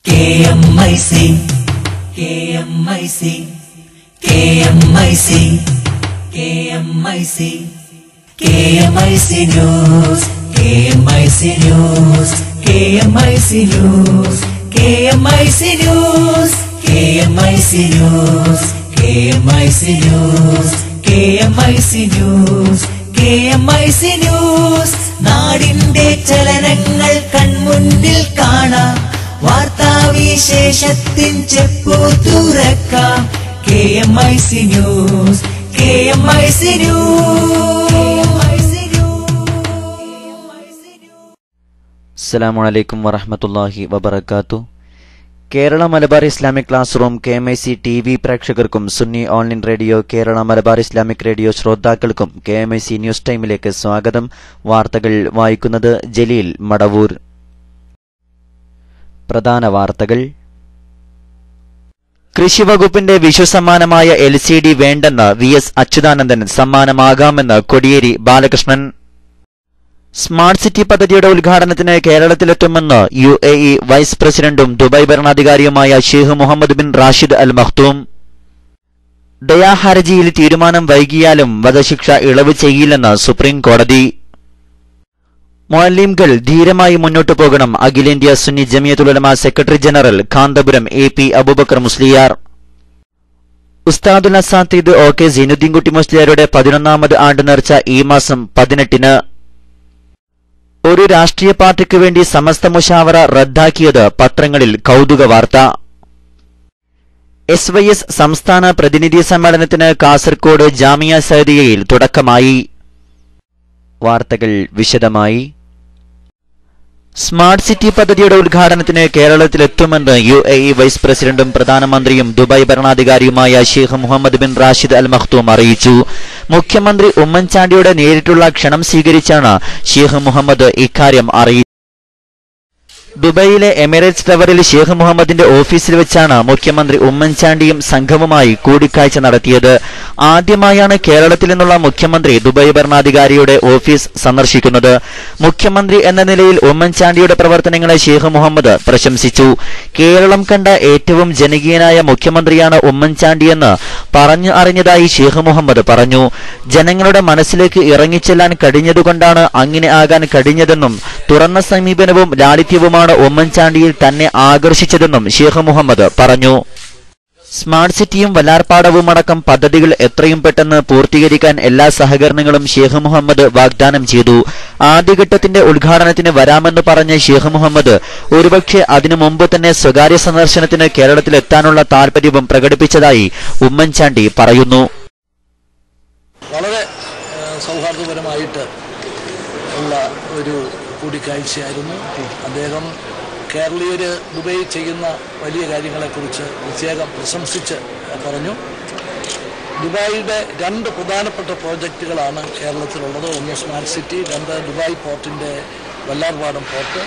KMIC KMIC KMIC KMIC KMIC News KMIC News KMIC News KMIC News KMIC News KMIC News KMIC News KMIC News നാടിന്റെ ചലനങ്ങൾ കൺമുന്നിൽ കാണാം വാർത്താവിശേഷത്തിൻ ചെപ്പു തുറക്കാം KMIC News KMIC News. അസ്സലാമു അലൈക്കും വറഹ്മത്തുള്ളാഹി വബറകാതുഹു. Kerala Malabar Islamic class room KMIC TV പ്രേക്ഷകർക്കും Sunni online radio Kerala Malabar Islamic radio ശ്രോതാക്കൾക്കും KMIC ന്യൂസ് ടൈമിലേക്ക് സ്വാഗതം. വാർത്തകൾ വായിക്കുന്നത് ജലീൽ മടവൂർ. പ്രധാന വാർത്തകൾ. കൃഷിവകുപ്പിന്റെ വിഷുസമ്മാനമായ LCD വേണ്ടെന്ന് VS അച്യുതാനന്ദൻ, സമ്മാനമാകാമെന്ന് കോടിയേരി ബാലകൃഷ്ണൻ. സ്മാർട്ട് സിറ്റി പദ്ധതിയുടെ ഉദ്ഘാടനത്തിന് കേരളത്തിലെത്തുമെന്ന് UAE വൈസ് പ്രസിഡന്റും ദുബായ് ഭരണാധികാരിയുമായ Sheikh Mohammed bin Rashid Al Maktoum. ദയാ ഹർജിയിൽ തീരുമാനം വൈകിയാലും വധശിക്ഷ ഇളവ് ചെയ്യില്ലെന്ന് സുപ്രീം കോടതി. മുഅല്ലിംകൾ ധീരമായി മുന്നോട്ടു പോകണം. അഖിലേന്ത്യാ Sunni Jamiyyathul Ulama secretary general Kanthapuram AP Abubakar Musliyar. ഉസ്താദുൽ അസാത്തിദ് OK സൈനുദ്ദീൻകുട്ടി മുസ്ലിയാരുടെ 11ാമത് ആണ്ട് നേർച്ച ഈ മാസം 18-ന്. ഒരു രാഷ്ട്രീയ പാർട്ടിക്ക് വേണ്ടി സമസ്ത മുശാവറ റദ്ദാക്കിയത് പത്രങ്ങളിൽ കൗതുക വാർത്ത. SYS സംസ്ഥാന പ്രതിനിധി സമ്മേളനത്തിന് കാസർകോട് ജാമിയ സഅദിയയിൽ തുടക്കമായി. വാർത്തകൾ വിശദമായി. സ്മാർട്ട് സിറ്റി പദ്ധതിയുടെ ഉദ്ഘാടനത്തിന് കേരളത്തിലെത്തുമെന്ന് UAE വൈസ് പ്രസിഡന്റും പ്രധാനമന്ത്രിയും ദുബായ് ഭരണാധികാരിയുമായ Sheikh Mohammed bin Rashid Al Maktoum അറിയിച്ചു. മുഖ്യമന്ത്രി ഉമ്മൻചാണ്ടിയുടെ നേരിട്ടുള്ള ക്ഷണം സ്വീകരിച്ചാണ് ഷെയ്ഖ് മുഹമ്മദ് ഇക്കാര്യം അറിയിച്ചത്. ദുബൈയിലെ എമിറേറ്റ്സ് ടവറിൽ ഷെയ്ഖ് മുഹമ്മദിന്റെ ഓഫീസിൽ വെച്ചാണ് മുഖ്യമന്ത്രി ഉമ്മൻചാണ്ടിയും സംഘവുമായി കൂടിക്കാഴ്ച നടത്തിയത്. ആദ്യമായാണ് കേരളത്തിൽ നിന്നുള്ള മുഖ്യമന്ത്രി ദുബായ് ഭരണാധികാരിയുടെ ഓഫീസ് സന്ദർശിക്കുന്നത്. മുഖ്യമന്ത്രി എന്ന നിലയിൽ ഉമ്മൻചാണ്ടിയുടെ പ്രവർത്തനങ്ങളെ ഷെയ്ഖ് മുഹമ്മദ് പ്രശംസിച്ചു. കേരളം കണ്ട ഏറ്റവും ജനകീയനായ മുഖ്യമന്ത്രിയാണ് ഉമ്മൻചാണ്ടിയെന്ന് പറഞ്ഞു അറിഞ്ഞതായി ഷെയ്ഖ് മുഹമ്മദ് പറഞ്ഞു. ജനങ്ങളുടെ മനസ്സിലേക്ക് ഇറങ്ങിച്ചെല്ലാൻ കഴിഞ്ഞതുകൊണ്ടാണ് അങ്ങനെ ആകാൻ കഴിഞ്ഞതെന്നും തുറന്ന സമീപനവും ലാളിത്യവുമാണ് ഉമ്മൻചാണ്ടിയിൽ തന്നെ ആകർഷിച്ചതെന്നും ഷെയ്ഖ് മുഹമ്മദ് പറഞ്ഞു. സ്മാർട്ട് സിറ്റിയും വല്ലാർപാടവുമടക്കം പദ്ധതികൾ എത്രയും പെട്ടെന്ന് പൂർത്തീകരിക്കാൻ എല്ലാ സഹകരണങ്ങളും ഷെയ്ഖ് മുഹമ്മദ് വാഗ്ദാനം ചെയ്തു. ആദ്യഘട്ടത്തിന്റെ ഉദ്ഘാടനത്തിന് വരാമെന്ന് പറഞ്ഞ ഷെയ്ഖ് മുഹമ്മദ് ഒരുപക്ഷെ അതിനു മുമ്പ് തന്നെ സ്വകാര്യ സന്ദർശനത്തിന് കേരളത്തിലെത്താനുള്ള താൽപര്യവും പ്രകടിപ്പിച്ചതായി ഉമ്മൻചാണ്ടി പറയുന്നു. വളരെ സൗഹാർദ്ദപരമായിട്ട് ഉള്ള ഒരു കൂടിക്കാഴ്ചയായിരുന്നു. അദ്ദേഹം കേരളീയര് ദുബൈയിൽ ചെയ്യുന്ന വലിയ കാര്യങ്ങളെക്കുറിച്ച് പ്രത്യേകം പ്രശംസിച്ച് പറഞ്ഞു. ദുബായിയുടെ 2 പ്രധാനപ്പെട്ട പ്രോജക്റ്റുകളാണ് കേരളത്തിലുള്ളത്. ഒന്ന് സ്മാർട്ട് സിറ്റി, 2 ദുബായ് പോർട്ടിൻ്റെ വല്ലാർപാടം പോർട്ട്.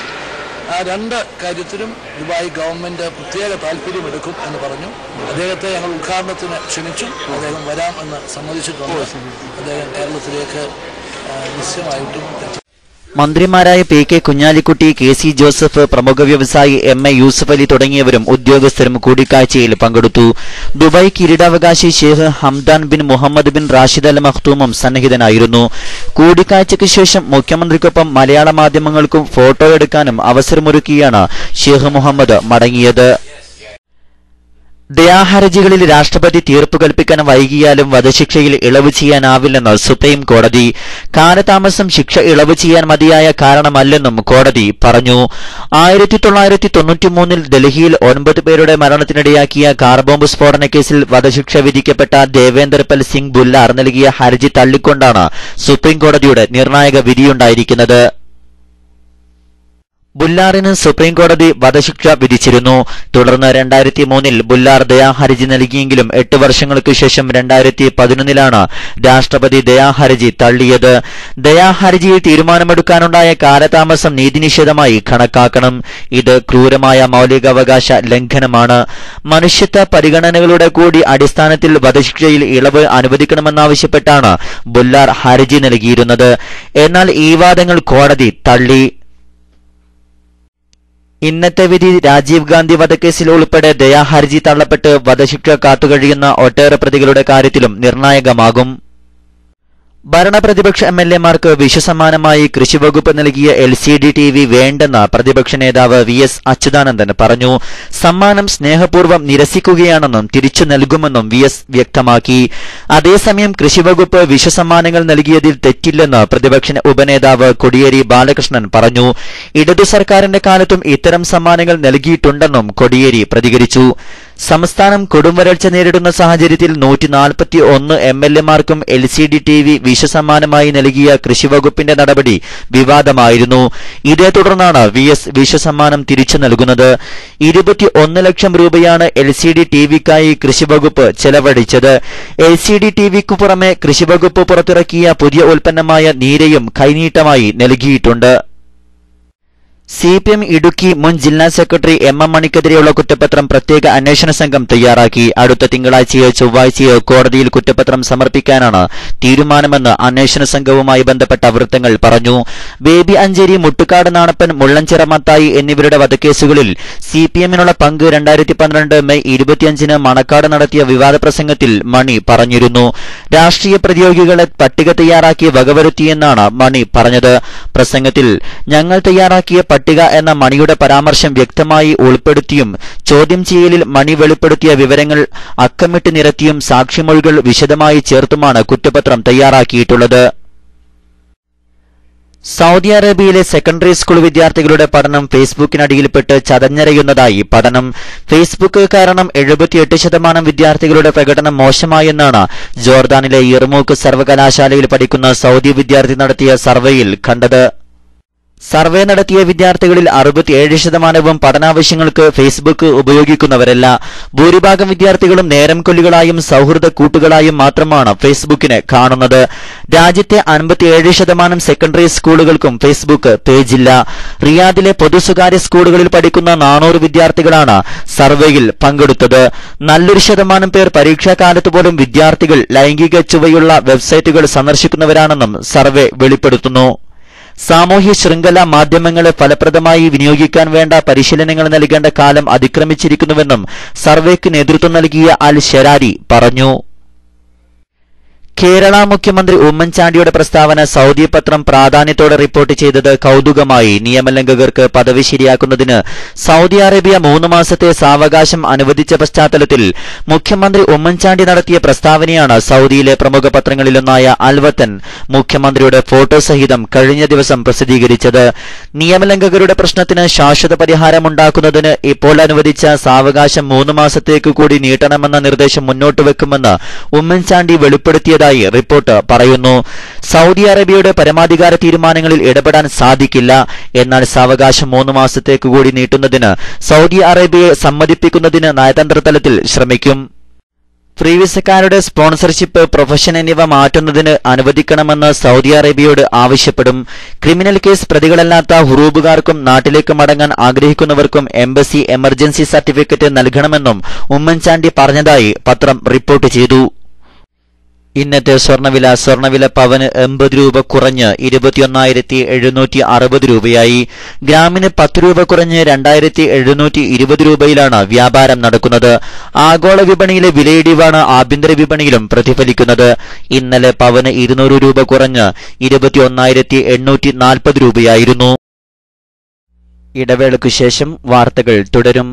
ആ 2 കാര്യത്തിലും ദുബായ് ഗവൺമെൻറ് പ്രത്യേക താല്പര്യമെടുക്കും എന്ന് പറഞ്ഞു. അദ്ദേഹത്തെ ഞങ്ങൾ ഉദ്ഘാടനത്തിന് ക്ഷണിച്ചു. അദ്ദേഹം വരാം എന്ന് സമ്മതിച്ചിട്ടുണ്ട്. അദ്ദേഹം കേരളത്തിലേക്ക് നിശ്ചയമായിട്ടും മന്ത്രിമാരായ PK കുഞ്ഞാലിക്കുട്ടി, KC ജോസഫ്, പ്രമുഖ വ്യവസായി MA യൂസഫ് അലി തുടങ്ങിയവരും ഉദ്യോഗസ്ഥരും കൂടിക്കാഴ്ചയിൽ പങ്കെടുത്തു. ദുബായ് കിരീടാവകാശി Sheikh Hamdan bin Mohammed bin Rashid Al മഖ്തൂമും സന്നിഹിതനായിരുന്നു. കൂടിക്കാഴ്ചയ്ക്ക് ശേഷം മുഖ്യമന്ത്രിക്കൊപ്പം മലയാള മാധ്യമങ്ങൾക്കും ഫോട്ടോ എടുക്കാനും അവസരമൊരുക്കിയാണ് ഷെയ്ഖ് മുഹമ്മദ് മടങ്ങിയത്. ദയാഹർജികളിൽ രാഷ്ട്രപതി തീർപ്പ് കൽപ്പിക്കാൻ വൈകിയാലും വധശിക്ഷയിൽ ഇളവ് ചെയ്യാനാവില്ലെന്ന് സുപ്രീം കോടതി. കാലതാമസം ശിക്ഷ ഇളവ് ചെയ്യാൻ മതിയായ കാരണമല്ലെന്നും കോടതി പറഞ്ഞു. 1993 ഡൽഹിയിൽ 9 പേരുടെ മരണത്തിനിടയാക്കിയ കാർ ബോംബ് സ്ഫോടന കേസിൽ വധശിക്ഷ വിധിക്കപ്പെട്ട ദേവേന്ദർപൽ സിംഗ് ബുല്ലാർ നൽകിയ ഹർജി തള്ളിക്കൊണ്ടാണ് സുപ്രീം കോടതിയുടെ നിർണായക വിധിയുണ്ടായിരിക്കുന്നത്. ബുല്ലാറിന് സുപ്രീം കോടതി വധശിക്ഷ വിധിച്ചിരുന്നു. തുടർന്ന് 2003 ബുല്ലാർ ദയാഹർജി നൽകിയെങ്കിലും 8 വർഷങ്ങൾക്ക് ശേഷം 2011 രാഷ്ട്രപതി ദയാഹർജി തള്ളിയത്. ദയാഹർജിയിൽ തീരുമാനമെടുക്കാനുണ്ടായ കാലതാമസം നീതിനിഷേധമായി കണക്കാക്കണം. ഇത് ക്രൂരമായ മൗലികാവകാശ ലംഘനമാണ്. മനുഷ്യത്വ പരിഗണനകളുടെ കൂടി അടിസ്ഥാനത്തിൽ വധശിക്ഷയിൽ ഇളവ് അനുവദിക്കണമെന്നാവശ്യപ്പെട്ടാണ് ബുല്ലാർ ഹർജി നൽകിയിരുന്നത്. എന്നാൽ ഈ വാദങ്ങൾ കോടതി തള്ളി. ഇന്നത്തെ വിധി രാജീവ് ഗാന്ധി വധക്കേസിൽ ഉൾപ്പെടെ ദയാഹർജി തള്ളപ്പെട്ട് വധശിക്ഷ കാത്തുകഴിയുന്ന ഒട്ടേറെ പ്രതികളുടെ കാര്യത്തിലും നിർണായകമാകും. ഭരണപ്രതിപക്ഷ എംഎൽഎമാർക്ക് വിശ്വസമ്മാനമായി കൃഷിവകുപ്പ് നൽകിയ LCD TV വേണ്ടെന്ന് പ്രതിപക്ഷ നേതാവ് VS അച്യുതാനന്ദൻ പറഞ്ഞു. സമ്മാനം സ്നേഹപൂർവ്വം നിരസിക്കുകയാണെന്നും തിരിച്ചു നൽകുമെന്നും VS വ്യക്തമാക്കി. അതേസമയം കൃഷിവകുപ്പ് വിശ്വസമ്മാനങ്ങൾ നൽകിയതിൽ തെറ്റില്ലെന്ന് പ്രതിപക്ഷ ഉപനേതാവ് കോടിയേരി ബാലകൃഷ്ണൻ പറഞ്ഞു. ഇടതു സർക്കാരിന്റെ കാലത്തും ഇത്തരം സമ്മാനങ്ങൾ നൽകിയിട്ടുണ്ടെന്നും കോടിയേരി പ്രതികരിച്ചു. സംസ്ഥാനം കൊടുംവരൾച്ച നേരിടുന്ന സാഹചര്യത്തിൽ 141 MLAമാർക്കും LCD TV വിശ്വസമ്മാനമായി നൽകിയ കൃഷിവകുപ്പിന്റെ നടപടി വിവാദമായിരുന്നു. ഇതേ തുടർന്നാണ് VS വിശ്വസമ്മാനം തിരിച്ചു നൽകുന്നത്. 21 ലക്ഷം രൂപയാണ് LCD TVക്കായി കൃഷിവകുപ്പ് ചെലവഴിച്ചത്. LCD TVക്കു പുറമെ കൃഷിവകുപ്പ് പുറത്തിറക്കിയ പുതിയ ഉൽപ്പന്നമായ നീരയും കൈനീട്ടമായി നൽകിയിട്ടുണ്ട്. CPM ഇടുക്കി മുൻ ജില്ലാ സെക്രട്ടറി MM മണിക്കെതിരെയുള്ള കുറ്റപത്രം പ്രത്യേക അന്വേഷണ സംഘം തയ്യാറാക്കി. അടുത്ത തിങ്കളാഴ്ചയോ ചൊവ്വാഴ്ചയോ കോടതിയിൽ കുറ്റപത്രം സമർപ്പിക്കാനാണ് തീരുമാനമെന്ന് അന്വേഷണ സംഘവുമായി ബന്ധപ്പെട്ട വൃത്തങ്ങൾ പറഞ്ഞു. ബേബി അഞ്ചേരി, മുട്ടുകാട് നാണപ്പൻ, മുള്ളഞ്ചിറ മത്തായി എന്നിവരുടെ വധക്കേസുകളിൽ CPMനുള്ള പങ്ക് 2012 മെയ് 25 മണക്കാട് നടത്തിയ വിവാദ പ്രസംഗത്തിൽ മണി പറഞ്ഞിരുന്നു. രാഷ്ട്രീയ പ്രതിയോഗികളെ പട്ടിക തയ്യാറാക്കി വകവരുത്തിയെന്നാണ് മണി പറഞ്ഞത്. പ്രസംഗത്തിൽ ഞങ്ങൾ തയ്യാറാക്കിയ പട്ടിക എന്ന മണിയുടെ പരാമർശം വ്യക്തമായി ഉൾപ്പെടുത്തിയും ചോദ്യം ചെയ്യലിൽ മണി വെളിപ്പെടുത്തിയ വിവരങ്ങൾ അക്കമിട്ട് നിരത്തിയും സാക്ഷിമൊഴികൾ വിശദമായി ചേർത്തുമാണ് കുറ്റപത്രം തയ്യാറാക്കിയിട്ടുള്ളത്. സൗദി അറേബ്യയിലെ സെക്കൻഡറി സ്കൂൾ വിദ്യാർത്ഥികളുടെ പഠനം ഫേസ്ബുക്കിനടിയിൽപ്പെട്ട് ചതഞ്ഞരയുന്നതായി പഠനം. ഫേസ്ബുക്ക് കാരണം 78% വിദ്യാർത്ഥികളുടെ പ്രകടനം മോശമായെന്നാണ് ജോർദാനിലെ യർമൂക്ക് സർവകലാശാലയിൽ പഠിക്കുന്ന സൗദി വിദ്യാർത്ഥി നടത്തിയ സർവേയിൽ കണ്ടത്. സർവേ നടത്തിയ വിദ്യാർത്ഥികളിൽ 67% പഠനാവശ്യങ്ങൾക്ക് ഫേസ്ബുക്ക് ഉപയോഗിക്കുന്നവരല്ല. ഭൂരിഭാഗം വിദ്യാർത്ഥികളും നേരം കൊല്ലികളായും സൗഹൃദ കൂട്ടുകളായും മാത്രമാണ് ഫേസ്ബുക്കിനെ കാണുന്നത്. രാജ്യത്തെ 57% സെക്കൻഡറി സ്കൂളുകൾക്കും ഫേസ്ബുക്ക് പേജില്ല. റിയാദിലെ പൊതു സ്വകാര്യ സ്കൂളുകളിൽ പഠിക്കുന്ന 400 വിദ്യാർത്ഥികളാണ് സർവേയിൽ പങ്കെടുത്തത്. നല്ലൊരു ശതമാനം പേർ പരീക്ഷാകാലത്ത് പോലും വിദ്യാർത്ഥികൾ ലൈംഗിക ചുവയുള്ള വെബ്സൈറ്റുകൾ സന്ദർശിക്കുന്നവരാണെന്നും സർവേ വെളിപ്പെടുത്തുന്നു. സാമൂഹ്യ ശൃംഖല മാധ്യമങ്ങളെ ഫലപ്രദമായി വിനിയോഗിക്കാൻ വേണ്ട പരിശീലനങ്ങൾ നൽകേണ്ട കാലം അതിക്രമിച്ചിരിക്കുന്നുവെന്നും സർവേക്ക് നേതൃത്വം നൽകിയ അൽ ഷെരാരി പറഞ്ഞു. കേരള മുഖ്യമന്ത്രി ഉമ്മൻചാണ്ടിയുടെ പ്രസ്താവന സൗദി പത്രം പ്രാധാന്യത്തോടെ റിപ്പോർട്ട് ചെയ്തത് കൌതുകമായി. നിയമലംഘകർക്ക് പദവി ശരിയാക്കുന്നതിന് സൗദി അറേബ്യ 3 മാസത്തെ സാവകാശം അനുവദിച്ച പശ്ചാത്തലത്തിൽ മുഖ്യമന്ത്രി ഉമ്മൻചാണ്ടി നടത്തിയ പ്രസ്താവനയാണ് സൗദിയിലെ പ്രമുഖ പത്രങ്ങളിലൊന്നായ അൽ വതൻ മുഖ്യമന്ത്രിയുടെ ഫോട്ടോ സഹിതം കഴിഞ്ഞ ദിവസം പ്രസിദ്ധീകരിച്ചത്. നിയമലംഘകരുടെ പ്രശ്നത്തിന് ശാശ്വത പരിഹാരമുണ്ടാക്കുന്നതിന് ഇപ്പോൾ അനുവദിച്ച സാവകാശം 3 മാസത്തേക്ക് കൂടി നീട്ടണമെന്ന നിർദ്ദേശം മുന്നോട്ട് വെക്കുമെന്ന് ഉമ്മൻചാണ്ടി വെളിപ്പെടുത്തിയതായി റിപ്പോർട്ട് പറയുന്നു. സൗദി അറേബ്യയുടെ പരമാധികാര തീരുമാനങ്ങളിൽ ഇടപെടാൻ സാധിക്കില്ല. എന്നാൽ സാവകാശം 3 മാസത്തേക്ക് കൂടി നീട്ടുന്നതിന് സൗദി അറേബ്യയെ സമ്മതിപ്പിക്കുന്നതിന് നയതന്ത്ര തലത്തിൽ ശ്രമിക്കും. ഫ്രീ വിസക്കാരുടെ സ്പോൺസർഷിപ്പ്, പ്രൊഫഷൻ എന്നിവ മാറ്റുന്നതിന് അനുവദിക്കണമെന്ന് സൗദി അറേബ്യയോട് ആവശ്യപ്പെടും. ക്രിമിനൽ കേസ് പ്രതികളല്ലാത്ത ഹുറൂബുകാർക്കും നാട്ടിലേക്ക് മടങ്ങാൻ ആഗ്രഹിക്കുന്നവർക്കും എംബസി എമർജൻസി സർട്ടിഫിക്കറ്റ് നൽകണമെന്നും ഉമ്മൻചാണ്ടി പറഞ്ഞതായി പത്രം റിപ്പോർട്ട് ചെയ്തു. ഇന്നത്തെ സ്വർണ്ണവില പവന് 80 രൂപ കുറഞ്ഞ് 21,760 രൂപയായി. ഗ്രാമിന് 10 രൂപ കുറഞ്ഞ് 2,720 രൂപയിലാണ് വ്യാപാരം നടക്കുന്നത്. ആഗോള വിപണിയിലെ വിലയിടിവാണ് ആഭ്യന്തര വിപണിയിലും പ്രതിഫലിക്കുന്നത്. ഇന്നലെ പവന് 200 രൂപ കുറഞ്ഞ് 21,840 രൂപയായിരുന്നു. ഇടവേളയ്ക്കു ശേഷം വാർത്തകൾ തുടരും.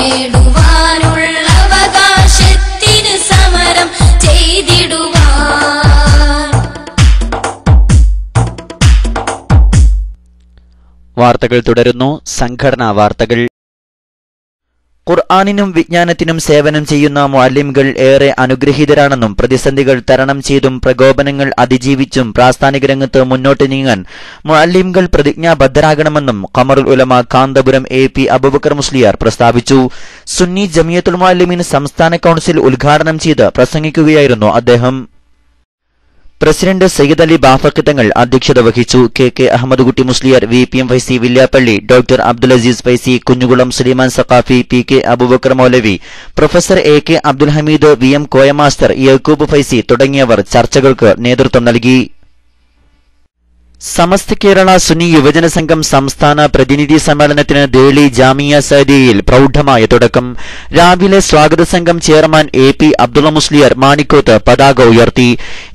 നേടുവാനുള്ള അവകാശത്തിന് വാർത്തകൾ തുടരുന്നു. സംഘടനാ വാർത്തകൾ. ഖുർആനിനും വിജ്ഞാനത്തിനും സേവനം ചെയ്യുന്ന മുഅല്ലിംകൾ ഏറെ അനുഗ്രഹീതരാണെന്നും പ്രതിസന്ധികൾ തരണം ചെയ്തും പ്രകോപനങ്ങൾ അതിജീവിച്ചും പ്രാസ്ഥാനിക രംഗത്ത് മുന്നോട്ട് നീങ്ങാൻ മുഅല്ലിംകൾ പ്രതിജ്ഞാബദ്ധരാകണമെന്നും ഖമറുൽ ഉലമ കാന്തപുരം AP അബൂബക്കർ മുസ്ലിയാർ പ്രസ്താവിച്ചു. സുന്നി ജമിയത്തുൽ മുഅല്ലിമീൻ സംസ്ഥാന കൌൺസിൽ ഉദ്ഘാടനം ചെയ്ത് പ്രസംഗിക്കുകയായിരുന്നു അദ്ദേഹം. പ്രസിഡന്റ് സയ്യിദ് അലി ബാഫഖി തങ്ങൾ അധ്യക്ഷത വഹിച്ചു. KK Ahmed Kutty Musliyar, VPM Faizy Villiappally, doctor Abdul Aziz Faizy, Kunjukulam Sulaiman Saqafi, PK Abubakar Moulavi, professor AK Abdul Hameed, VM Koya master, Yakub Faizy തുടങ്ങിയവർ ചർച്ചകൾക്ക് നേതൃത്വം നൽകി. സമസ്ത കേരള സുന്നി യുവജന സംഘം സംസ്ഥാന പ്രതിനിധി സമ്മേളനത്തിന് ദേളി ജാമിയ സഅദിയയിൽ പ്രൗഢമായ തുടക്കം. രാവിലെ സ്വാഗത സംഘം ചെയർമാൻ AP അബ്ദുള്ള മുസ്ലിയാർ മാണിക്കോത്ത് പതാക ഉയർത്തി.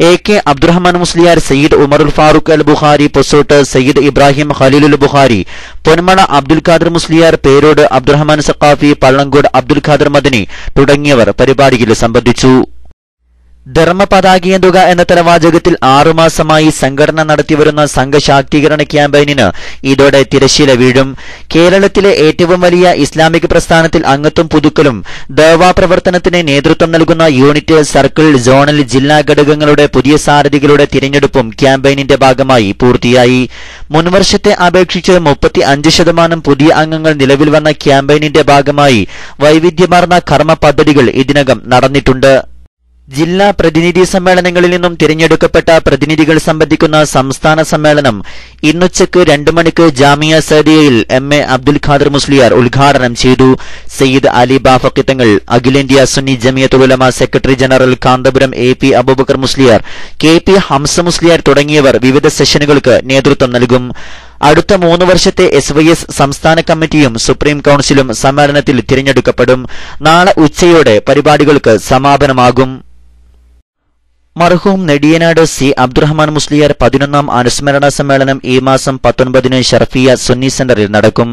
AK അബ്ദുറഹ്മാൻ മുസ്ലിയാർ, സയ്യിദ് ഉമറുൽ ഫാറൂഖ് അൽ ബുഖാരി പൊസോട്ട്, സയ്യിദ് ഇബ്രാഹിം ഖലീലുൽ ബുഖാരി, പൊന്മള അബ്ദുൽ ഖാദർ മുസ്ലിയാർ, പേരോട് അബ്ദുറഹ്മാൻ സഖാഫി, പള്ളങ്കോട് അബ്ദുൽ ഖാദർ മദനി തുടങ്ങിയവർ പരിപാടിയിൽ സംബന്ധിച്ചു. ധർമ്മപതാകയേന്തുക എന്ന തലവാചകത്തിൽ 6 മാസമായി സംഘടന നടത്തിവരുന്ന സംഘശാക്തീകരണ ക്യാമ്പയിനിന് ഇതോടെ തിരശ്ശീല വീഴും. കേരളത്തിലെ ഏറ്റവും വലിയ ഇസ്ലാമിക പ്രസ്ഥാനത്തിൽ അംഗത്വം പുതുക്കലും ദഅ്വാ പ്രവർത്തനത്തിന് നേതൃത്വം നൽകുന്ന യൂണിറ്റ്, സർക്കിൾ, സോണൽ, ജില്ലാ ഘടകങ്ങളുടെ പുതിയ സാരഥികളുടെ തിരഞ്ഞെടുപ്പും ക്യാമ്പയിനിന്റെ ഭാഗമായി പൂർത്തിയായി. മുൻവർഷത്തെ അപേക്ഷിച്ച് 35% പുതിയ അംഗങ്ങൾ നിലവിൽ വന്ന ക്യാമ്പയിനിന്റെ ഭാഗമായി വൈവിധ്യമാർന്ന കർമ്മ പദ്ധതികൾ ഇതിനകം നടന്നിട്ടുണ്ട്. ജില്ലാ പ്രതിനിധി സമ്മേളനങ്ങളിൽ നിന്നും തിരഞ്ഞെടുക്കപ്പെട്ട പ്രതിനിധികൾ സംബന്ധിക്കുന്ന സംസ്ഥാന സമ്മേളനം ഇന്നുച്ചയ്ക്ക് 2 മണിക്ക് ജാമിയ സഅദിയയിൽ MA അബ്ദുൽ ഖാദർ മുസ്ലിയാർ ഉദ്ഘാടനം ചെയ്തു. സയ്യിദ് അലി ബാഫഖി തങ്ങൾ, അഖിലേന്ത്യാ Sunni Jamiyyathul Ulama secretary general Kanthapuram AP Abubakar Musliyar, KP Hamza Musliyar തുടങ്ങിയവർ വിവിധ സെഷനുകൾക്ക് നേതൃത്വം നൽകും. അടുത്ത 3 വർഷത്തെ SYS സംസ്ഥാന കമ്മിറ്റിയും സുപ്രീം കൌൺസിലും സമ്മേളനത്തിൽ തിരഞ്ഞെടുക്കപ്പെടും. നാളെ ഉച്ചയോടെ പരിപാടികൾക്ക് സമാപനമാകും. മർഹൂം നെടിയനാട് C അബ്ദുറഹ്മാൻ മുസ്ലിയാർ 11ാം അനുസ്മരണ സമ്മേളനം ഈ മാസം 19-ന് ഷർഫിയ സുന്നി സെന്ററിൽ നടക്കും.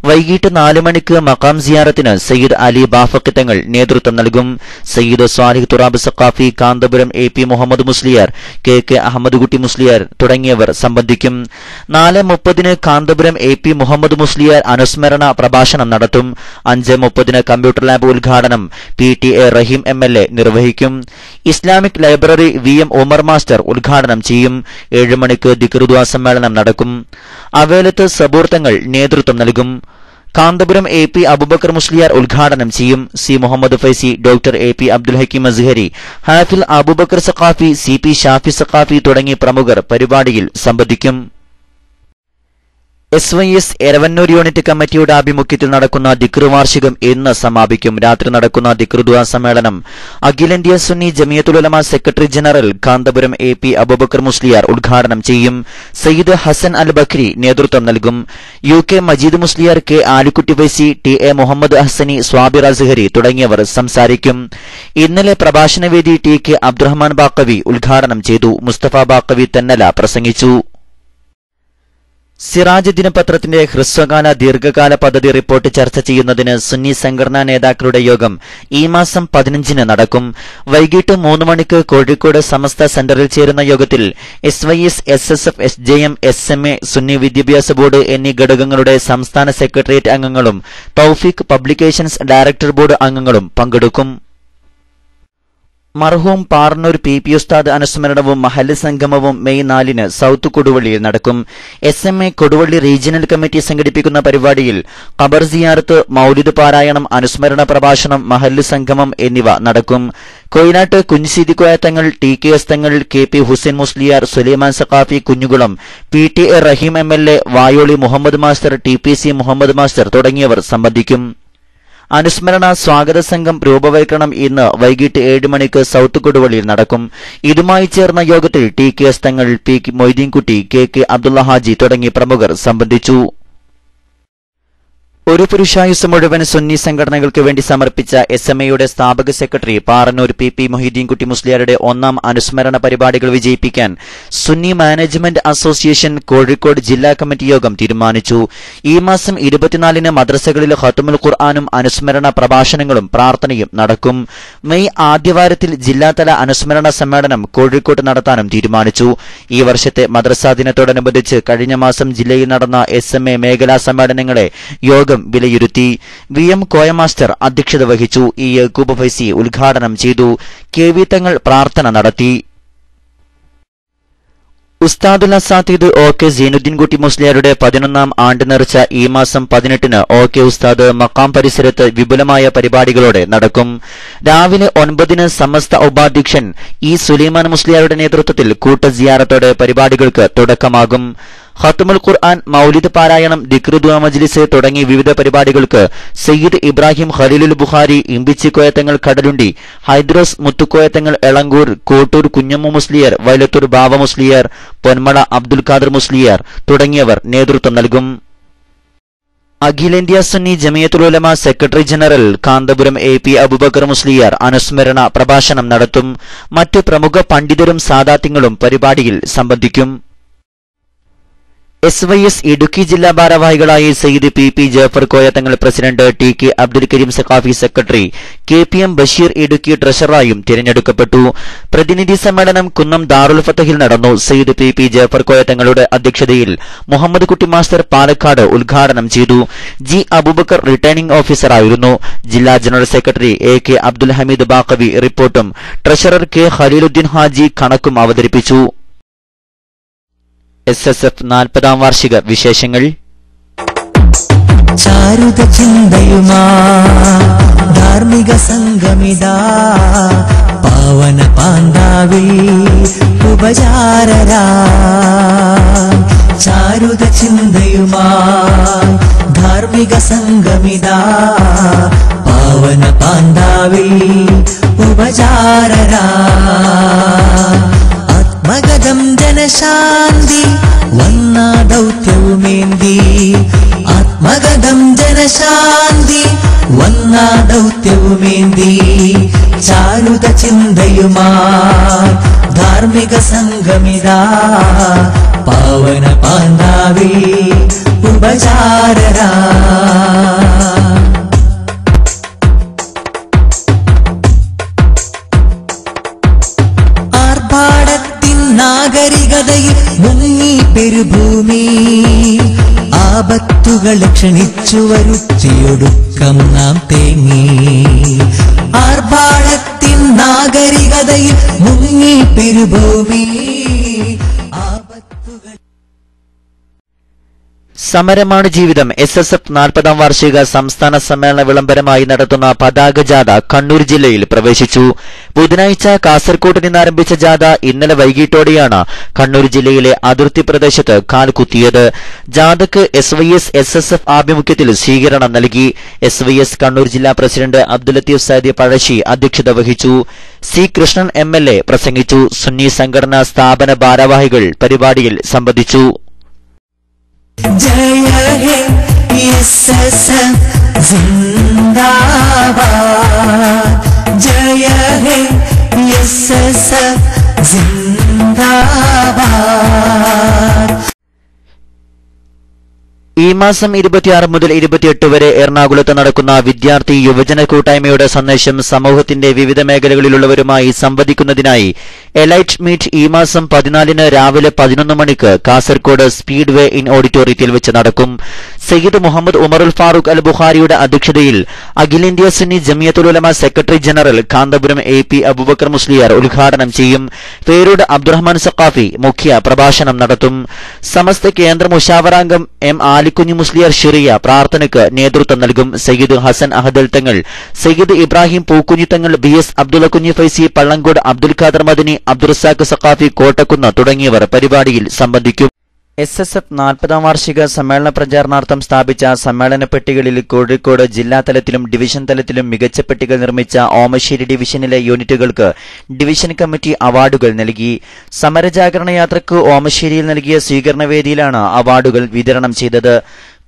വൈകിട്ട് 4 മണിക്ക് മഖാം സിയാറത്തിന് സയ്യിദ് അലി ബാഫഖി തങ്ങൾ നേതൃത്വം നൽകും. സയ്യിദ് സ്വാലിഹ് തുറാബ് സഖാഫി, കാന്തപുരം AP മുഹമ്മദ് മുസ്ലിയാർ, KK അഹമ്മദ് കുട്ടി മുസ്ലിയാർ തുടങ്ങിയവർ സംബന്ധിക്കും. 4:30-ന് കാന്തപുരം AP മുഹമ്മദ് മുസ്ലിയാർ അനുസ്മരണ പ്രഭാഷണം നടത്തും. 5:30-ന് കമ്പ്യൂട്ടർ ലാബ് ഉദ്ഘാടനം PTA റഹീം MLA നിർവഹിക്കും. Islamic library VM Umar master ഉദ്ഘാടനം ചെയ്യും. 7 മണിക്ക് ദിക്റുദ്വാ സമ്മേളനം നടക്കും. അവേലത്ത് സബൂർ തങ്ങൾ നേതൃത്വം നൽകും. കാന്തപുരം AP അബൂബക്കർ മുസ്ലിയാർ ഉദ്ഘാടനം ചെയ്യും. C Muhammad Faizi, doctor AP Abdul Hakeem Azhari, Hafil Abubakar Saqafi, CP Shafi Saqafi തുടങ്ങി പ്രമുഖർ പരിപാടിയിൽ സംബന്ധിക്കും. SYS എരവന്നൂർ യൂണിറ്റ് കമ്മിറ്റിയുടെ ആഭിമുഖ്യത്തിൽ നടക്കുന്ന ദിക്റ് വാർഷികം ഇന്ന് സമാപിക്കും. രാത്രി നടക്കുന്ന ദിക്റുദ്വാ സമ്മേളനം അഖിലേന്ത്യാ Sunni Jamiyyathul Ulama secretary general Kanthapuram AP Abubakar Musliyar ഉദ്ഘാടനം ചെയ്യും. സയ്യിദ് ഹസൻ അൽ ബക്രി നേതൃത്വം നൽകും. UK Majeed Musliyar, K Alikutty Faizy, TA Muhammad Hasani, Swabir Azhari തുടങ്ങിയവർ സംസാരിക്കും. ഇന്നലെ പ്രഭാഷണവേദി TK അബ്ദുറഹ്മാൻ ബാക്കവി ഉദ്ഘാടനം ചെയ്തു. മുസ്തഫ ബാക്കവി തെന്നല പ്രസംഗിച്ചു. സിറാജ് ദിനപത്രത്തിന്റെ ഹ്രസ്വകാല ദീർഘകാല പദ്ധതി റിപ്പോർട്ട് ചർച്ച ചെയ്യുന്നതിന് സുന്നി സംഘടനാ നേതാക്കളുടെ യോഗം ഈ മാസം 15-ന് നടക്കും. വൈകിട്ട് 3 മണിക്ക് കോഴിക്കോട് സമസ്ത സെന്ററിൽ ചേരുന്ന യോഗത്തിൽ SYS, SSF, SJM, SMA, Sunni വിദ്യാഭ്യാസ ബോർഡ് എന്നീ ഘടകങ്ങളുടെ സംസ്ഥാന സെക്രട്ടേറിയറ്റ് അംഗങ്ങളും തൗഫീഖ് പബ്ലിക്കേഷൻസ് ഡയറക്ടർ ബോർഡ് അംഗങ്ങളും പങ്കെടുക്കും. മർഹൂം പാർണൂർ PP ഉസ്താദ് അനുസ്മരണവും മഹല്ല് സംഗമവും മെയ് 4-ന് സൌത്ത് കൊടുവള്ളിയിൽ നടക്കും. SMA കൊടുവള്ളി റീജിയണൽ കമ്മിറ്റി സംഘടിപ്പിക്കുന്ന പരിപാടിയിൽ ഖബർ സിയാറത്ത്, മൗലിദ് പാരായണം, അനുസ്മരണ പ്രഭാഷണം, മഹല്ല് സംഗമം എന്നിവ നടക്കും. Koyilattu Kunhiseethi Koyathangal, TKS Thangal, KP Hussain Musliyar, Sulaiman Saqafi, Kunhukulam, PTA Raheem MLA, Vayoli Muhammad master, TPC Muhammad master തുടങ്ങിയവർ സംബന്ധിക്കും. അനുസ്മരണ സ്വാഗത സംഘം രൂപവൽക്കരണം ഇന്ന് വൈകിട്ട് 7 മണിക്ക് സൌത്ത് കൊടുവള്ളിയിൽ നടക്കും. ഇതുമായി ചേർന്ന യോഗത്തിൽ TKS തങ്ങൾ, P മൊയ്തീൻകുട്ടി, KK അബ്ദുള്ള ഹാജി തുടങ്ങി പ്രമുഖർ സംബന്ധിച്ചു. ഒരു പുരുഷായുസ് മുഴുവൻ സുന്നി സംഘടനകൾക്ക് വേണ്ടി സമർപ്പിച്ച SMAയുടെ സ്ഥാപക സെക്രട്ടറി പാറന്നൂർ PP മൊഹീദ്ദീൻകുട്ടി മുസ്ലിയാരുടെ ഒന്നാം അനുസ്മരണ പരിപാടികൾ വിജയിപ്പിക്കാൻ സുന്നി മാനേജ്മെന്റ് അസോസിയേഷൻ കോഴിക്കോട് ജില്ലാ കമ്മിറ്റി യോഗം തീരുമാനിച്ചു. ഈ മാസം 24-ന് മദ്രസകളിൽ ഖത്മുൽ ഖുർആനും അനുസ്മരണ പ്രഭാഷണങ്ങളും പ്രാർത്ഥനയും നടക്കും. മെയ് ആദ്യവാരത്തിൽ ജില്ലാതല അനുസ്മരണ സമ്മേളനം കോഴിക്കോട്ട് നടത്താനും തീരുമാനിച്ചു. ഈ വർഷത്തെ മദ്രസാ ദിനത്തോടനുബന്ധിച്ച് കഴിഞ്ഞ മാസം ജില്ലയിൽ നടന്ന SMA മേഖലാ സമ്മേളനങ്ങളെ യോഗം വിലയിരുത്തി. VM കോയ മാസ്റ്റർ അധ്യക്ഷത വഹിച്ചു. E യക്കൂബ് ഫൈസി ഉദ്ഘാടനം ചെയ്തു. KV തങ്ങൾ പ്രാർത്ഥന നടത്തി. ഉസ്താദുൽ അസാത്തിദ് OK സീനുദ്ദീൻകുട്ടി മുസ്ലിയാരുടെ 11ാം ആണ്ട് നേർച്ച ഈ മാസം 18-ന് OK ഉസ്താദ് മക്കാം പരിസരത്ത് വിപുലമായ പരിപാടികളോടെ നടക്കും. രാവിലെ 9-ന് സമസ്ത ഉപാധ്യക്ഷൻ E സുലൈമാൻ മുസ്ലിയാരുടെ നേതൃത്വത്തിൽ കൂട്ടസിയാറത്തോടെ പരിപാടികൾക്ക് തുടക്കമാകും. ഖത്മുൽ ഖുർആൻ, മൗലിദ് പാരായണം, ദിക്ർ ദുആ മജ്ലിസ് തുടങ്ങി വിവിധ പരിപാടികൾക്ക് സയ്യിദ് ഇബ്രാഹിം ഖലീലുൽ ബുഖാരി, ഇമ്പിച്ചിക്കോയത്തങ്ങൾ കടലുണ്ടി, ഹൈദ്രോസ് മുത്തുക്കോയത്തങ്ങൾ എളങ്കൂർ, കോട്ടൂർ കുഞ്ഞമ്മു മുസ്ലിയാർ, വൈലത്തൂർ ബാവ മുസ്ലിയാർ, പൊന്മള അബ്ദുൽ ഖാദർ മുസ്ലിയാർ തുടങ്ങിയവർ നേതൃത്വം നൽകും. അഖിലേന്ത്യാ Sunni Jamiyyathul Ulama secretary general Kanthapuram AP Abubakar Musliyar അനുസ്മരണ പ്രഭാഷണം നടത്തും. മറ്റ് പ്രമുഖ പണ്ഡിതരും സാദാത്യങ്ങളും പരിപാടിയിൽ സംബന്ധിക്കും. SYS ഇടുക്കി ജില്ലാ ഭാരവാഹികളായി Sayyid PP Jafar Koyathangal president, TK Abdul Kareem Saqafi secretary, KPM Basheer Idukki ട്രഷററായും തിരഞ്ഞെടുക്കപ്പെട്ടു. പ്രതിനിധി സമ്മേളനം കുന്നം ദാറുൽ ഫതഹിൽ നടന്നു. സയ്യിദ് PP ജാഫർ കോയത്തങ്ങളുടെ അധ്യക്ഷതയിൽ മുഹമ്മദ് കുട്ടി മാസ്റ്റർ പാലക്കാട് ഉദ്ഘാടനം ചെയ്തു. G അബൂബക്കർ റിട്ടേണിംഗ് ഓഫീസറായിരുന്നു. ജില്ലാ general secretary AK Abdul Hameed Baqavi റിപ്പോർട്ടും ട്രഷറർ K ഖലീലുദ്ദീൻ ഹാജി കണക്കും അവതരിപ്പിച്ചു. SSF 40ാം വാർഷിക വിശേഷങ്ങൾ. ചാരുത ചിന്തയുമാ ധാർമ്മിക സംഗമിതാ പാവന പാന്താവിൽ ഉപചാരരാ. ചാരുത ചിന്തയുമാ ധാർമ്മിക സംഗമിതാ പാവന പാന്താവിൽ ഉപചാരരാ. ആത്മഗതം ജനശാന്തി വന്ന ദൗത്യവുമേന്തി, ആത്മഗതം ജനശാന്തി വന്ന ദൗത്യവുമേന്തി, ചാരുത ചിന്തയുമാ ധാർമ്മിക സംഗമിതാ പാവന പാന്താവി ഉപചാരരാ. നാഗരികതയിൽ മുങ്ങി പെരുഭൂമി, ആപത്തുകളെ ക്ഷണിച്ചു വരുത്തിയൊടുക്കം നാം തേങ്ങി. ആർഭാടത്തിൻ നാഗരികതയിൽ മുങ്ങി പെരുഭൂമി, ആപത്തുകൾ. സമരമാണ് ജീവിതം. SSF 40ാം വാർഷിക സംസ്ഥാന സമ്മേളന വിളംബരമായി നടത്തുന്ന പതാക ജാഥ കണ്ണൂർ ജില്ലയിൽ പ്രവേശിച്ചു. ബുധനാഴ്ച കാസർകോട്ട് നിന്നാരംഭിച്ച ജാഥ ഇന്നലെ വൈകിട്ടോടെയാണ് കണ്ണൂർ ജില്ലയിലെ അതിർത്തി പ്രദേശത്ത് കാൽകുത്തിയത്. ജാഥയ്ക്ക് SYS SSF ആഭിമുഖ്യത്തിൽ സ്വീകരണം നൽകി. SYS കണ്ണൂർ ജില്ലാ പ്രസിഡന്റ് അബ്ദുൽ ലത്തീഫ് സൈദി പഴശ്ശി അധ്യക്ഷത വഹിച്ചു. C കൃഷ്ണൻ MLA പ്രസംഗിച്ചു. സുന്നി സംഘടനാ സ്ഥാപന ഭാരവാഹികൾ പരിപാടിയിൽ സംബന്ധിച്ചു. ജയ ഹേ SSF ജിന്ദാബാദ്, ജയ ഹേ SSF ജിന്ദാബാദ്. ഈ മാസം 26 മുതൽ 28 വരെ എറണാകുളത്ത് നടക്കുന്ന വിദ്യാർത്ഥി യുവജന കൂട്ടായ്മയുടെ സന്ദേശം സമൂഹത്തിന്റെ വിവിധ മേഖലകളിലുള്ളവരുമായി സംവദിക്കുന്നതിനായി എലൈറ്റ് മീറ്റ് ഈ മാസം 14-ന് രാവിലെ 11 മണിക്ക് കാസർകോട് സ്പീഡ് വേ ഇൻ ഓഡിറ്റോറിയത്തിൽ വെച്ച് നടക്കും. സയ്യിദ് മുഹമ്മദ് ഉമറുൽ ഫാറൂഖ് അൽ ബുഖാരിയുടെ അധ്യക്ഷതയിൽ അഖിലേന്ത്യാ Sunni Jamiyyathul Ulama secretary general Kanthapuram AP Abubakar Musliyar ഉദ്ഘാടനം ചെയ്യും. പേരൂട് അബ്ദുറഹ്മാൻ സഖാഫി മുഖ്യ പ്രഭാഷണം നടത്തും. സമസ്ത കേന്ദ്ര മുശാവറാംഗം M ആലിക്കുഞ്ഞി മുസ്ലിയാർ ഷിറിയ പ്രാർത്ഥനയ്ക്ക് നേതൃത്വം നൽകും. സയ്യിദ് ഹസൻ അഹദൽ തങ്ങൾ, സയ്യിദ് ഇബ്രാഹിം പൂക്കുഞ്ഞി തങ്ങൾ, BS അബ്ദുള്ള കുഞ്ഞി ഫൈസി പള്ളങ്കോട്, അബ്ദുൽ ഖാദർ മദനി, അബ്ദുറസാഖ് സഖാഫി കോട്ടക്കുന്ന് തുടങ്ങിയവർ പരിപാടിയിൽ സംബന്ധിക്കും. SSF 40ാം വാർഷിക സമ്മേളന പ്രചാരണാർത്ഥം സ്ഥാപിച്ച സമ്മേളന പെട്ടികളിൽ കോഴിക്കോട് ജില്ലാ തലത്തിലും ഡിവിഷൻ തലത്തിലും മികച്ച പെട്ടികൾ നിർമ്മിച്ച ഓമശ്ശേരി ഡിവിഷനിലെ യൂണിറ്റുകൾക്ക് ഡിവിഷൻ കമ്മിറ്റി അവാർഡുകൾ നൽകി. സമരജാഗരണ യാത്രയ്ക്ക് ഓമശ്ശേരിയിൽ നൽകിയ സ്വീകരണ വേദിയിലാണ് അവാർഡുകൾ വിതരണം ചെയ്തത്.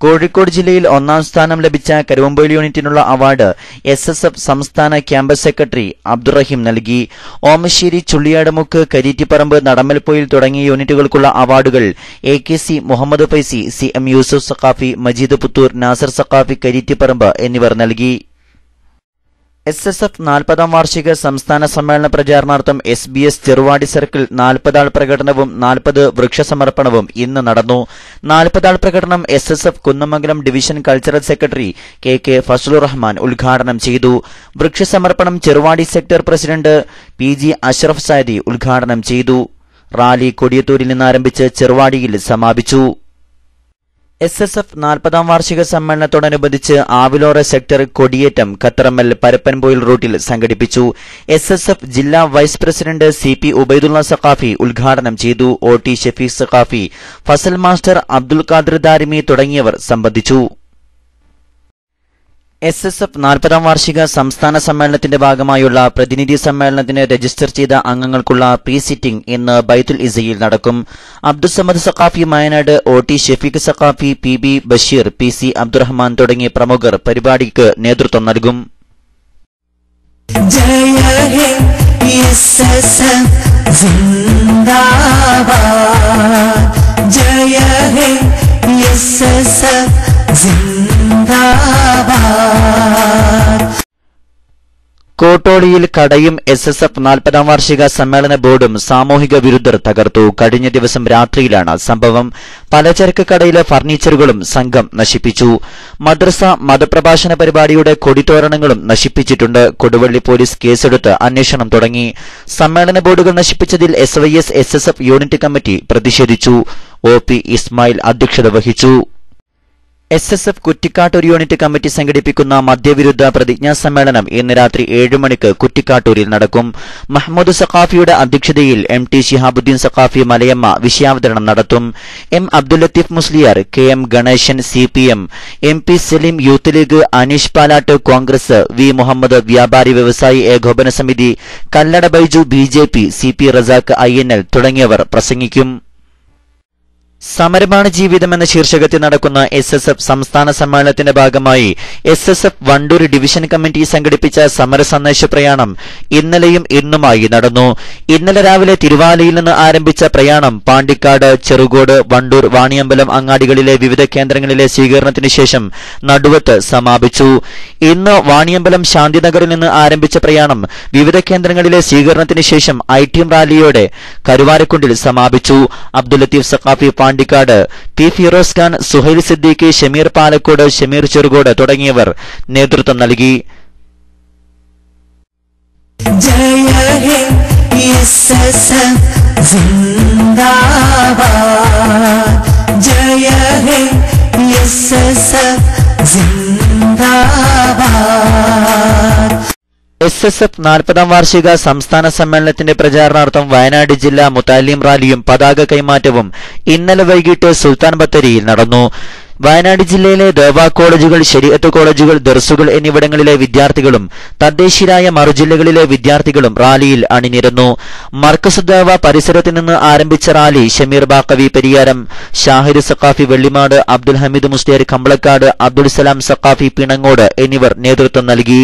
കോഴിക്കോട് ജില്ലയിൽ 1ാം സ്ഥാനം ലഭിച്ച കരുവമ്പൊയിൽ യൂണിറ്റിനുള്ള അവാർഡ് SSF സംസ്ഥാന ക്യാമ്പസ് സെക്രട്ടറി അബ്ദുറഹീം നൽകി. ഓമശ്ശേരി, ചുള്ളിയാടുമുക്ക്, കരീറ്റിപ്പറമ്പ്, നടമ്മൽപ്പൊയിൽ തുടങ്ങിയ യൂണിറ്റുകൾക്കുള്ള അവാർഡുകൾ AKC മുഹമ്മദ് ഫൈസി, CM യൂസുഫ് സഖാഫി, മജീദ് പുത്തൂർ, നാസർ സഖാഫി, കരീറ്റിപ്പറമ്പ് എന്നിവർ നൽകി. SSF 40ാം വാർഷിക സംസ്ഥാന സമ്മേളന പ്രചാരണാർത്ഥം SBS ചെറുവാടി സർക്കിൾ 40 ആൾ പ്രകടനവും 40 വൃക്ഷസമർപ്പണവും ഇന്ന് നടന്നു. 40 ആൾ പ്രകടനം SSF Kunnamangalam division cultural secretary KK Fazalur Rahman ഉദ്ഘാടനം ചെയ്തു. വൃക്ഷസമർപ്പണം Cheruvadi sector president PG Ashraf Saadi ഉദ്ഘാടനം ചെയ്തു. റാലി കൊടിയത്തൂരിൽ നിന്ന് ആരംഭിച്ച് ചെറുവാടിയിൽ സമാപിച്ചു. SSF 40ാം വാർഷിക സമ്മേളനത്തോടനുബന്ധിച്ച് ആവിലോറ സെക്ടർ കൊടിയേറ്റം കത്തറമ്മൽ പരപ്പൻപോയിൽ റൂട്ടിൽ സംഘടിപ്പിച്ചു. SSF ജില്ലാ vice president CP Ubaidullah Saqafi ഉദ്ഘാടനം ചെയ്തു. OT ഷഫീഖ് സഖാഫി, ഫസൽ മാസ്റ്റർ, അബ്ദുൽ ഖാദർ ദാരിമി തുടങ്ങിയവർ സംബന്ധിച്ചു. SSF 40ാം വാർഷിക സംസ്ഥാന സമ്മേളനത്തിന്റെ ഭാഗമായുള്ള പ്രതിനിധി സമ്മേളനത്തിന് രജിസ്റ്റർ ചെയ്ത അംഗങ്ങൾക്കുള്ള പ്രീ സിറ്റിംഗ് ഇന്ന് ബൈത്തുൽ ഇസയിൽ നടക്കും. Abdussamad Saqafi Wayanad, OT Shafeeq Saqafi, PB Basheer, PC Abdurahman തുടങ്ങിയ പ്രമുഖർ പരിപാടിക്ക് നേതൃത്വം നൽകും. കോട്ടോളിയിൽ കടയും SSF 40ാം വാർഷിക സമ്മേളന ബോർഡും സാമൂഹിക വിരുദ്ധർ തകർത്തു. കഴിഞ്ഞ ദിവസം രാത്രിയിലാണ് സംഭവം. പലചരക്ക് കടയിലെ ഫർണിച്ചറുകളും സംഘം നശിപ്പിച്ചു. മദ്രസ മതപ്രഭാഷണ പരിപാടിയുടെ കൊടിത്തോരണങ്ങളും നശിപ്പിച്ചിട്ടുണ്ട്. കൊടുവള്ളി പോലീസ് കേസെടുത്ത് അന്വേഷണം തുടങ്ങി. സമ്മേളന ബോർഡുകൾ നശിപ്പിച്ചതിൽ SYS SSF യൂണിറ്റ് കമ്മിറ്റി പ്രതിഷേധിച്ചു. OP ഇസ്മായിൽ അധ്യക്ഷത വഹിച്ചു. SSF കുറ്റിക്കാട്ടൂർ യൂണിറ്റ് കമ്മിറ്റി സംഘടിപ്പിക്കുന്ന മദ്യവിരുദ്ധ പ്രതിജ്ഞാ സമ്മേളനം ഇന്ന് രാത്രി 7 മണിക്ക് കുറ്റിക്കാട്ടൂരിൽ നടക്കും. മഹ്മൂദ് സഖാഫിയുടെ അധ്യക്ഷതയിൽ MT ശിഹാബുദ്ദീൻ സഖാഫി മലയമ്മ വിഷയാവതരണം നടത്തും. M Abdul Latheef Musliyar, KM Ganeshan CPM, MP Saleem youth league, Aneesh Palatt Congress, V മുഹമ്മദ് വ്യാപാരി വ്യവസായി ഏകോപന സമിതി, Kallada Baiju BJP, CP Razak INL തുടങ്ങിയവർ പ്രസംഗിക്കും. സമരമാണ് ജീവിതം എന്ന ശീർഷകത്തിൽ നടക്കുന്ന SSF സംസ്ഥാന സമ്മേളനത്തിന്റെ ഭാഗമായി SSF വണ്ടൂർ ഡിവിഷൻ കമ്മിറ്റി സംഘടിപ്പിച്ച സമര സന്ദേശ പ്രയാണം ഇന്നലെയും ഇന്നുമായി നടന്നു. ഇന്നലെ രാവിലെ തിരുവാലയിൽ നിന്ന് ആരംഭിച്ച പ്രയാണം പാണ്ടിക്കാട്, ചെറുകോട്, വണ്ടൂർ, വാണിയമ്പലം അങ്ങാടികളിലെ വിവിധ കേന്ദ്രങ്ങളിലെ സ്വീകരണത്തിന് ശേഷം നടുവത്ത് സമാപിച്ചു. ഇന്ന് വാണിയമ്പലം ശാന്തിനഗറിൽ നിന്ന് ആരംഭിച്ച പ്രയാണം വിവിധ കേന്ദ്രങ്ങളിലെ സ്വീകരണത്തിന് ശേഷം ITM റാലിയോടെ കരുവാരക്കുണ്ടിൽ സമാപിച്ചു. അബ്ദുൽ ലത്തീഫ് സഖാഫി പാണ്ടിക്കാട്, P ഫിറോസ് ഖാൻ, സുഹൈൽ സിദ്ദീഖ്, ഷമീർ പാലക്കോട്, ഷമീർ ചെറുകോട് തുടങ്ങിയവർ നേതൃത്വം നൽകി. SSF 40ാം വാർഷിക സംസ്ഥാന സമ്മേളനത്തിന്റെ പ്രചാരണാർത്ഥം വയനാട് ജില്ലാ മുത്താലിം റാലിയും പതാക കൈമാറ്റവും ഇന്നലെ വൈകിട്ട് സുൽത്താൻ ബത്തേരിയിൽ നടന്നു. വയനാട് ജില്ലയിലെ ദേവ കോളേജുകൾ, ശരീഅത്ത് കോളേജുകൾ, ദർസുകൾ എന്നിവിടങ്ങളിലെ വിദ്യാർത്ഥികളും തദ്ദേശീയരായ മറുജില്ലകളിലെ വിദ്യാർത്ഥികളും റാലിയിൽ അണിനിരന്നു. മർക്കസ് ദേവ പരിസരത്ത് നിന്ന് ആരംഭിച്ച റാലി ഷമീർ ബാക്കവി പെരിയാരം, ഷാഹിദ് സഖാഫി വെള്ളിമാട്, അബ്ദുൽ ഹമീദ് മുസ്ലിയാർ കമ്പളക്കാട്, അബ്ദുൽ സലാം സഖാഫി പിണങ്ങോട് എന്നിവർ നേതൃത്വം നൽകി.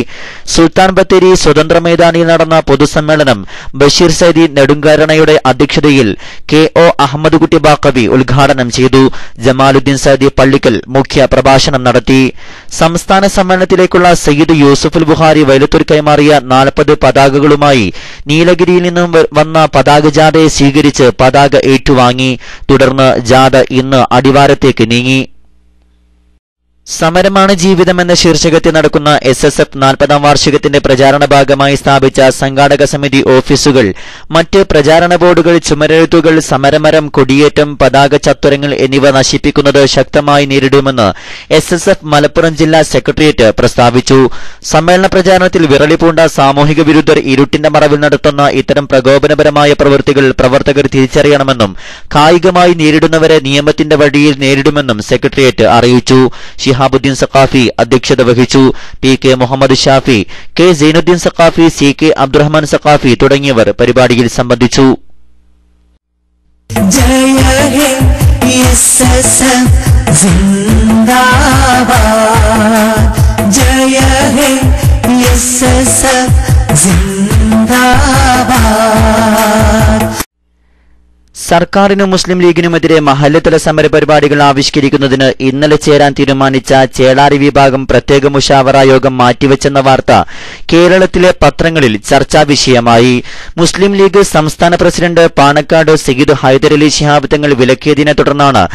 സുൽത്താൻ ബത്തേരി സ്വതന്ത്ര മൈതാനിയിൽ നടന്ന പൊതുസമ്മേളനം ബഷീർ സൈദി നെടുങ്കാരണയുടെ അധ്യക്ഷതയിൽ KO അഹമ്മദ് കുട്ടി ബാക്കവി ഉദ്ഘാടനം ചെയ്തു. ജമാലുദ്ദീൻ സൈദി പള്ളി മുഖ്യ പ്രഭാഷണം നടത്തി. സംസ്ഥാന സമ്മേളനത്തിലേക്കുള്ള സയ്യിദ് യൂസുഫുൽ ബുഖാരി വൈലത്തൂർ കൈമാറിയ 40 പതാകകളുമായി നീലഗിരിയിൽ നിന്നും വന്ന പതാക ജാഥയെ സ്വീകരിച്ച് പതാക ഏറ്റുവാങ്ങി. തുടർന്ന് ജാഥ ഇന്ന് അടിവാരത്തേക്ക് നീങ്ങി. സമരമാണ് ജീവിതം എന്ന ശീർഷകത്തിൽ നടക്കുന്ന SSF 40ാം വാർഷികത്തിന്റെ പ്രചാരണ ഭാഗമായി സ്ഥാപിച്ച സംഘാടക സമിതി ഓഫീസുകൾ, മറ്റ് പ്രചാരണ ബോർഡുകൾ, ചുമരെഴുത്തുകൾ, സമരമരം, കൊടിയേറ്റം, പതാക ചത്തുരങ്ങൾ എന്നിവ നശിപ്പിക്കുന്നത് ശക്തമായി നേരിടുമെന്ന് SSF മലപ്പുറം ജില്ലാ സെക്രട്ടേറിയറ്റ് പ്രസ്താവിച്ചു. സമ്മേളന പ്രചാരണത്തിൽ വിറളി പൂണ്ട സാമൂഹിക വിരുദ്ധർ ഇരുട്ടിന്റെ മറവിൽ നടത്തുന്ന ഇത്തരം പ്രകോപനപരമായ പ്രവൃത്തികൾ പ്രവർത്തകർ തിരിച്ചറിയണമെന്നും കായികമായി നേരിടുന്നവരെ നിയമത്തിന്റെ വഴിയിൽ നേരിടുമെന്നും സെക്രട്ടേറിയറ്റ് അറിയിച്ചു. ഷിഹാബുദ്ദീൻ സഖാഫി അധ്യക്ഷത വഹിച്ചു. PK Muhammad Shafi, K Zainuddin Saqafi, CK Abdurahman Saqafi തുടങ്ങിയവർ പരിപാടിയിൽ സംബന്ധിച്ചു. जिंदाबाद जय है एसएसएफ जिंदाबाद. സർക്കാരിനും മുസ്ലിം ലീഗിനുമെതിരെ മഹല്ലത്തല സമരപരിപാടികൾ ആവിഷ്കരിക്കുന്നതിന് ഇന്നലെ ചേരാൻ തീരുമാനിച്ച ചേളാരി വിഭാഗം പ്രത്യേക മുശാവറ യോഗം മാറ്റിവെച്ചെന്ന വാർത്ത കേരളത്തിലെ പത്രങ്ങളിൽ ചർച്ചാ വിഷയമായി. മുസ്ലിം ലീഗ് സംസ്ഥാന പ്രസിഡന്റ് പാണക്കാട് സയ്യിദ് ഹൈദരലി ശിഹാബ് തങ്ങൾ വിലക്കിയതിനെ തുടർന്നാണ്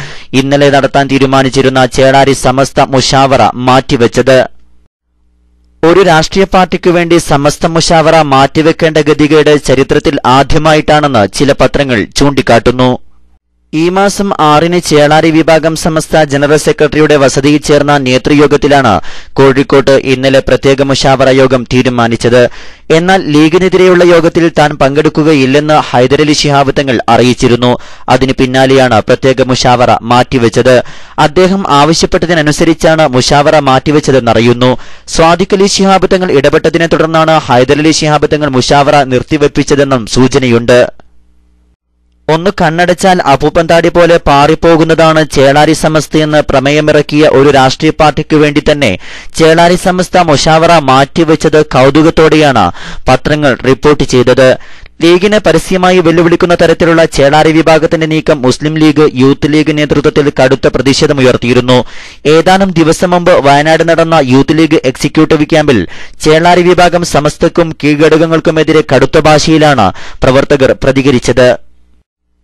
ഇന്നലെ നടത്താൻ തീരുമാനിച്ചിരുന്ന ചേളാരി സമസ്ത മുശാവറ മാറ്റിവെച്ചത്. ഒരു രാഷ്ട്രീയ പാർട്ടിക്കു വേണ്ടി സമസ്ത മുശാവറ മാറ്റിവെക്കേണ്ട ഗതികേട് ചരിത്രത്തിൽ ആദ്യമായിട്ടാണെന്ന് ചില പത്രങ്ങൾ ചൂണ്ടിക്കാട്ടുന്നു. ഈ മാസം 6-ന് ചേളാരി വിഭാഗം സമസ്ത ജനറൽ സെക്രട്ടറിയുടെ വസതിയിൽ ചേർന്ന നേതൃയോഗത്തിലാണ് കോഴിക്കോട്ട് ഇന്നലെ പ്രത്യേക മുശാവറ യോഗം തീരുമാനിച്ചത്. എന്നാൽ ലീഗിനെതിരെയുള്ള യോഗത്തിൽ താൻ പങ്കെടുക്കുകയില്ലെന്ന് ഹൈദരലി ശിഹാബ് തങ്ങൾ അറിയിച്ചിരുന്നു. അതിന് പിന്നാലെയാണ് പ്രത്യേക മുശാവറ മാറ്റിവെച്ചത്. അദ്ദേഹം ആവശ്യപ്പെട്ടതിനനുസരിച്ചാണ് മുശാവറ മാറ്റിവെച്ചതെന്നറിയുന്നു. സ്വാദിഖ് അലി ശിഹാബ് തങ്ങൾ ഇടപെട്ടതിനെ തുടർന്നാണ് ഹൈദരലി ശിഹാബ് തങ്ങൾ മുശാവറ നിർത്തിവെപ്പിച്ചതെന്നും സൂചനയുണ്ട്. ഒന്ന് കണ്ണടച്ചാൽ അപ്പൂപ്പന്താടി പോലെ പാറിപ്പോകുന്നതാണ് ചേളാരി സമസ്തയെന്ന് പ്രമേയമിറക്കിയ ഒരു രാഷ്ട്രീയ പാർട്ടിക്കു വേണ്ടി തന്നെ ചേളാരി സമസ്ത മുശാവറ മാറ്റിവെച്ചത് കൗതുകത്തോടെയാണ് പത്രങ്ങൾ റിപ്പോർട്ട് ചെയ്തത്. ലീഗിനെ പരസ്യമായി വെല്ലുവിളിക്കുന്ന തരത്തിലുള്ള ചേളാരി വിഭാഗത്തിന്റെ നീക്കം മുസ്ലിം ലീഗ്, യൂത്ത് ലീഗ് നേതൃത്വത്തിൽ കടുത്ത പ്രതിഷേധമുയർത്തിയിരുന്നു. ഏതാനും ദിവസം മുമ്പ് വയനാട് നടന്ന യൂത്ത് ലീഗ് എക്സിക്യൂട്ടീവ് ക്യാമ്പിൽ ചേളാരി വിഭാഗം സമസ്തക്കും കീഴ്ഘടകങ്ങൾക്കുമെതിരെ കടുത്ത ഭാഷയിലാണ് പ്രവർത്തകർ പ്രതികരിച്ചത്.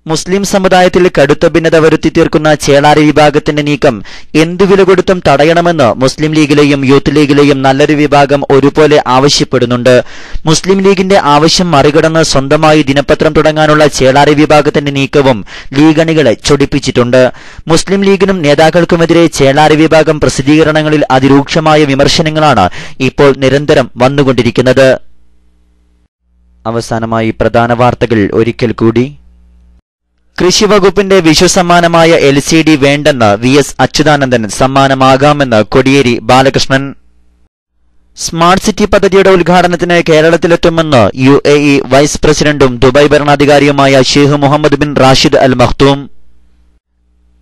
മുസ്ലിം സമുദായത്തിൽ കടുത്ത ഭിന്നത വരുത്തി തീർക്കുന്ന ചേളാരി വിഭാഗത്തിന്റെ നീക്കം എന്തു വില കൊടുത്തും തടയണമെന്ന് മുസ്ലിം ലീഗിലെയും യൂത്ത് ലീഗിലെയും നല്ലൊരു വിഭാഗം ഒരുപോലെ ആവശ്യപ്പെടുന്നുണ്ട്. മുസ്ലിം ലീഗിന്റെ ആവശ്യം മറികടന്ന് സ്വന്തമായി ദിനപത്രം തുടങ്ങാനുള്ള ചേളാരി വിഭാഗത്തിന്റെ നീക്കവും ലീഗണികളെ ചൊടിപ്പിച്ചിട്ടുണ്ട്. മുസ്ലിം ലീഗിനും നേതാക്കൾക്കുമെതിരെ ചേളാരി വിഭാഗം പ്രസിദ്ധീകരണങ്ങളിൽ അതിരൂക്ഷമായ വിമർശനങ്ങളാണ് ഇപ്പോൾ നിരന്തരം വന്നുകൊണ്ടിരിക്കുന്നത്. അവസാനമായി പ്രധാന വാർത്തകൾ ഒരിക്കൽ കൂടി. കൃഷിവകുപ്പിന്റെ വിഷുസമ്മാനമായ LCD വേണ്ടെന്ന് VS അച്യുതാനന്ദൻ, സമ്മാനമാകാമെന്ന് കോടിയേരി ബാലകൃഷ്ണൻ. സ്മാർട്ട് സിറ്റി പദ്ധതിയുടെ ഉദ്ഘാടനത്തിന് കേരളത്തിലെത്തുമെന്ന് UAE വൈസ് പ്രസിഡന്റും ദുബായ് ഭരണാധികാരിയുമായ Sheikh Mohammed bin Rashid Al Maktoum.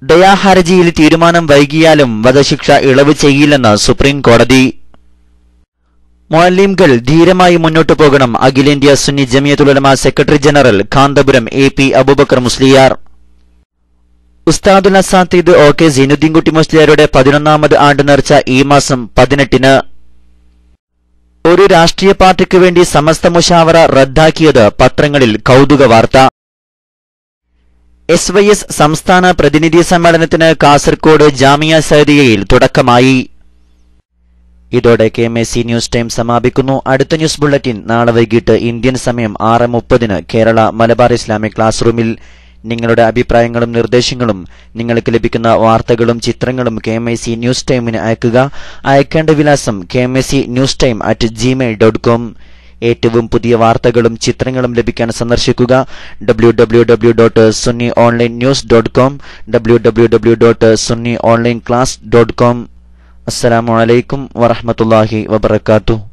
ദയാ ഹർജിയിൽ തീരുമാനം വൈകിയാലും വധശിക്ഷ ഇളവ് ചെയ്യില്ലെന്ന് സുപ്രീം കോടതി. മുഅല്ലിംകൾ ധീരമായി മുന്നോട്ടു പോകണം. അഖിലേന്ത്യാ Sunni Jamiyyathul Ulama secretary general Kanthapuram AP Abubakar Musliyar. ഉസ്താദുൽ അസാത്തീദ് OK സൈനുദ്ദീൻകുട്ടി മുസ്ലിയാരുടെ 11ാമത് ആണ്ട് നേർച്ച ഈ മാസം 18-ന്. ഒരു രാഷ്ട്രീയ പാർട്ടിക്ക് വേണ്ടി സമസ്ത മുശാവറ റദ്ദാക്കിയത് പത്രങ്ങളിൽ കൗതുക വാർത്ത. SYS സംസ്ഥാന പ്രതിനിധി സമ്മേളനത്തിന് കാസർകോട് ജാമിയ സഅദിയയിൽ തുടക്കമായി. ഇതോടെ KMAC ന്യൂസ് ടൈം സമാപിക്കുന്നു. അടുത്ത ന്യൂസ് ബുള്ളറ്റിൻ നാളെ വൈകിട്ട് ഇന്ത്യൻ സമയം 6:30-ന് കേരള മലബാർ ഇസ്ലാമിക് ക്ലാസ് റൂമിൽ. നിങ്ങളുടെ അഭിപ്രായങ്ങളും നിർദ്ദേശങ്ങളും നിങ്ങൾക്ക് ലഭിക്കുന്ന വാർത്തകളും ചിത്രങ്ങളും KMAC ന്യൂസ് ടൈമിന് അയക്കുക. അയക്കേണ്ട വിലാസം kmacnewstime@gmail.com. ഏറ്റവും പുതിയ വാർത്തകളും ചിത്രങ്ങളും ലഭിക്കാൻ സന്ദർശിക്കുക www.sunnyonlinenews.com, www.sunnyonlineclass.com. അസ്സലാമു അലൈക്കും വറഹ്മത്തുള്ളാഹി വബറകാതുഹു.